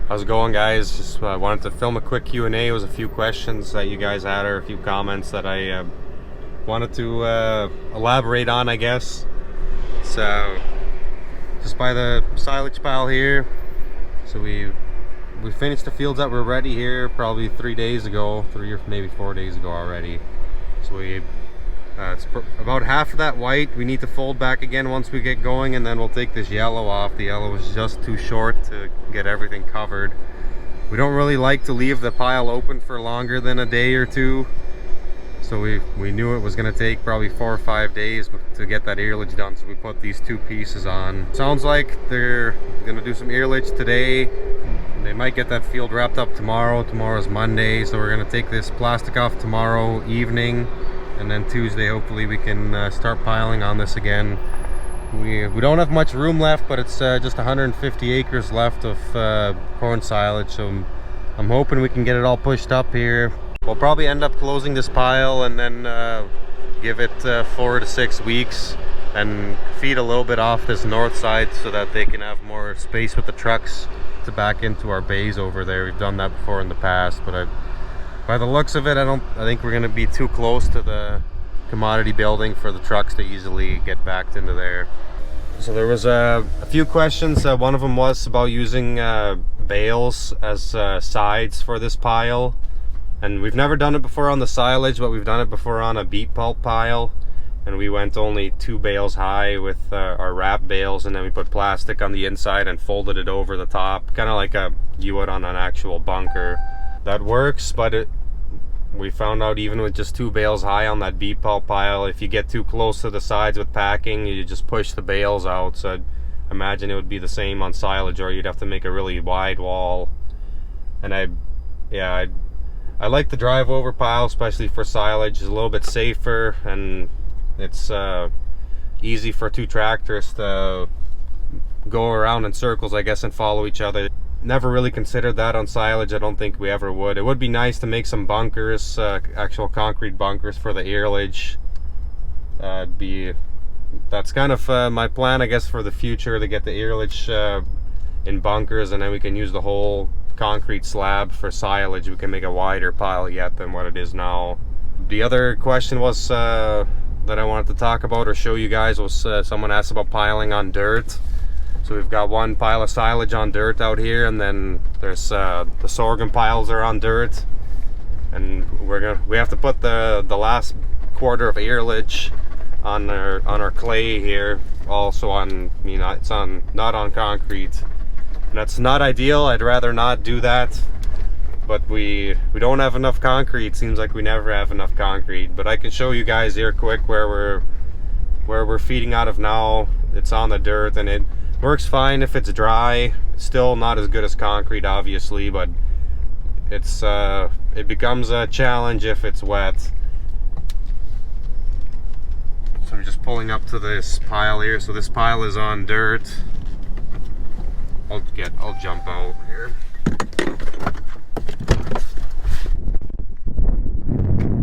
How's it going, guys? Just wanted to film a quick Q&A. It was a few questions that you guys had, or a few comments that I wanted to elaborate on, I guess. So, just by the silage pile here. So we finished the fields that were ready here probably 3 days ago, 3 or maybe 4 days ago already. So it's about half of that white. We need to fold back again once we get going, and then we'll take this yellow off. The yellow is just too short to get everything covered. We don't really like to leave the pile open for longer than a day or two. So we knew it was going to take probably 4 or 5 days to get that earlage done, so we put these two pieces on. Sounds like they're going to do some earlage today. They might get that field wrapped up tomorrow. Tomorrow's Monday, so we're going to take this plastic off tomorrow evening. And then Tuesday, hopefully, we can start piling on this again. We don't have much room left, but it's just 150 acres left of corn silage. So I'm hoping we can get it all pushed up here. We'll probably end up closing this pile and then give it 4 to 6 weeks and feed a little bit off this north side so that they can have more space with the trucks to back into our bays over there. We've done that before in the past, but by the looks of it, I think we're going to be too close to the commodity building for the trucks to easily get backed into there. So there was a few questions. One of them was about using bales as sides for this pile. And we've never done it before on the silage, but we've done it before on a beet pulp pile. And we went only 2 bales high with our wrap bales, and then we put plastic on the inside and folded it over the top, kind of like you would on an actual bunker. That works, but we found out even with just 2 bales high on that beet pulp pile, if you get too close to the sides with packing, you just push the bales out. So I'd imagine it would be the same on silage, or you'd have to make a really wide wall. And I like the drive over pile, especially for silage. It's a little bit safer, and it's easy for 2 tractors to go around in circles, I guess, and follow each other. Never really considered that on silage. I don't think we ever would. It would be nice to make some bunkers, actual concrete bunkers for the earlage. That's kind of my plan, I guess, for the future, to get the earlage in bunkers, and then we can use the whole concrete slab for silage. We can make a wider pile yet than what it is now. The other question was that I wanted to talk about or show you guys was someone asked about piling on dirt. So we've got one pile of silage on dirt out here, and then there's the sorghum piles are on dirt, and we have to put the last quarter of earlage on our clay here, also on, it's not on concrete. And that's not ideal. I'd rather not do that, but we don't have enough concrete. Seems like we never have enough concrete, but I can show you guys here quick where we're feeding out of now. It's on the dirt, and it works fine if it's dry. It's still not as good as concrete, obviously, but it becomes a challenge if it's wet. So I'm just pulling up to this pile here. So this pile is on dirt. I'll jump out here.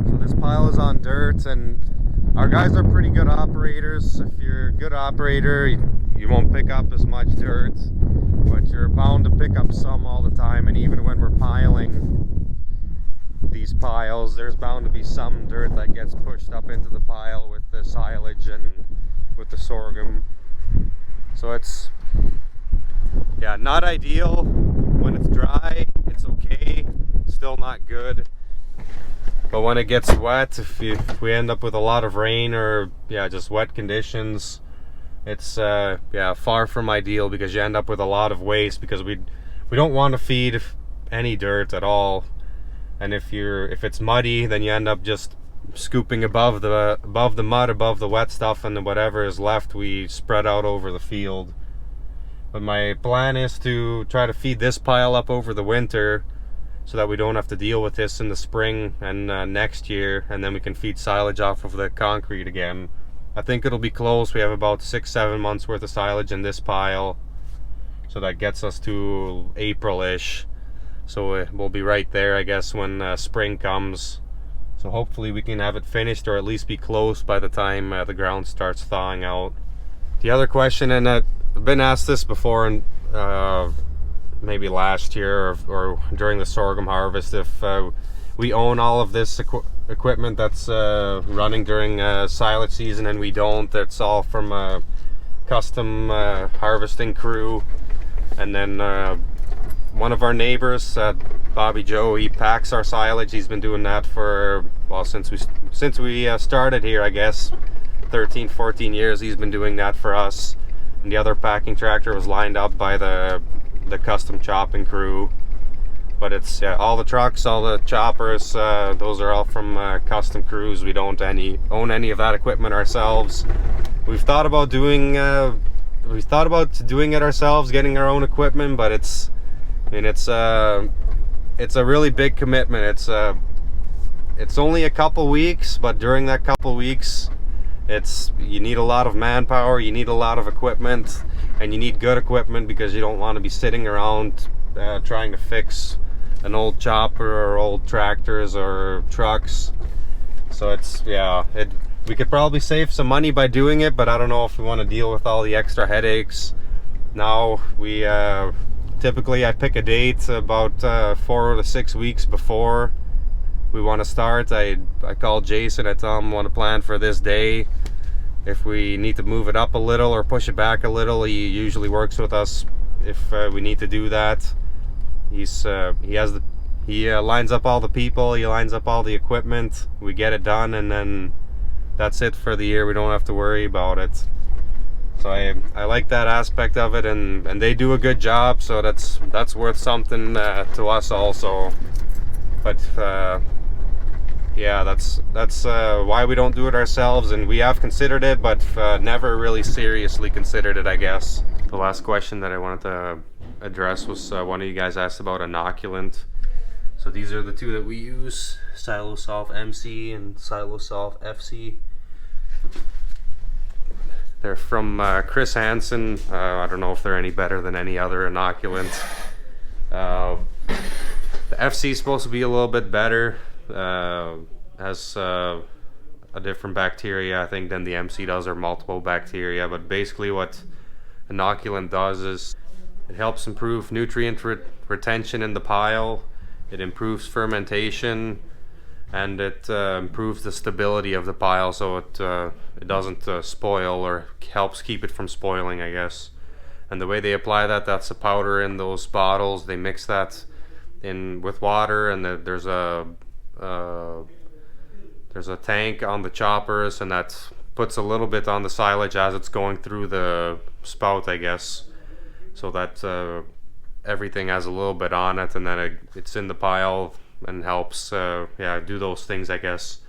So this pile is on dirt, and our guys are pretty good operators. If you're a good operator, you won't pick up as much dirt, but you're bound to pick up some all the time. And even when we're piling these piles, there's bound to be some dirt that gets pushed up into the pile with the silage and with the sorghum. So it's, not ideal. When it's dry, it's okay, still not good. But when it gets wet, if we end up with a lot of rain or just wet conditions, it's far from ideal, because you end up with a lot of waste, because we don't want to feed any dirt at all. And if it's muddy, then you end up just scooping above the mud, above the wet stuff, and then whatever is left we spread out over the field. But my plan is to try to feed this pile up over the winter, so that we don't have to deal with this in the spring and next year, and then we can feed silage off of the concrete again. I think it'll be close. We have about 6-7 months worth of silage in this pile, so that gets us to April-ish. So we'll be right there, I guess, when spring comes. So hopefully we can have it finished, or at least be close by the time the ground starts thawing out. The other question, and I've been asked this before, and maybe last year or during the sorghum harvest, if we own all of this equipment that's running during silage season and we don't. That's all from a custom harvesting crew. And then one of our neighbors, Bobby Joe, he packs our silage. He's been doing that for, well, since we started here, I guess 13-14 years he's been doing that for us. And the other packing tractor was lined up by the custom chopping crew. But it's all the trucks, all the choppers, those are all from custom crews. We don't own any of that equipment ourselves. We've thought about doing it ourselves, getting our own equipment, but it's a really big commitment. It's only a couple weeks, but during that couple weeks, you need a lot of manpower, you need a lot of equipment, and you need good equipment because you don't want to be sitting around trying to fix an old chopper or old tractors or trucks. So we could probably save some money by doing it, but I don't know if we want to deal with all the extra headaches. Now we typically I pick a date about 4 to 6 weeks before we want to start. I call Jason, I tell him I want to plan for this day. If we need to move it up a little or push it back a little, he usually works with us if we need to do that. He lines up all the people, he lines up all the equipment, we get it done, and then that's it for the year. We don't have to worry about it. So I like that aspect of it, and they do a good job, so that's worth something to us also. But yeah, that's why we don't do it ourselves, and we have considered it, but never really seriously considered it, I guess. The last question that I wanted to address was one of you guys asked about inoculant. So these are the two that we use, Silosolv MC and Silosolv FC. They're from Chris Hansen. I don't know if they're any better than any other inoculant. The FC is supposed to be a little bit better. Has a different bacteria, I think, than the MC does, or multiple bacteria. But basically what inoculant does is it helps improve nutrient retention in the pile. It improves fermentation, and it improves the stability of the pile, so it doesn't spoil, or helps keep it from spoiling, I guess. And the way they apply that's a powder in those bottles. They mix that in with water, and there's a tank on the choppers, and that puts a little bit on the silage as it's going through the spout, I guess, so that everything has a little bit on it, and then it's in the pile and helps do those things, I guess.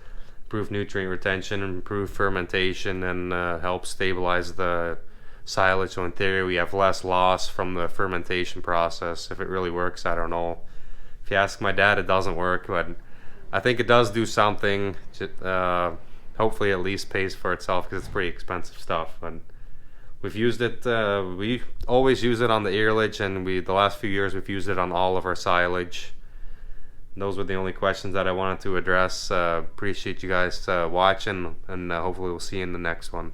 Improve nutrient retention, improve fermentation, and help stabilize the silage. So in theory we have less loss from the fermentation process. If it really works, I don't know. If you ask my dad, it doesn't work, but I think it does do something. Hopefully at least pays for itself, because it's pretty expensive stuff. And we've used it, we always use it on the earlage, and the last few years we've used it on all of our silage. Those were the only questions that I wanted to address. Appreciate you guys watching, and hopefully we'll see you in the next one.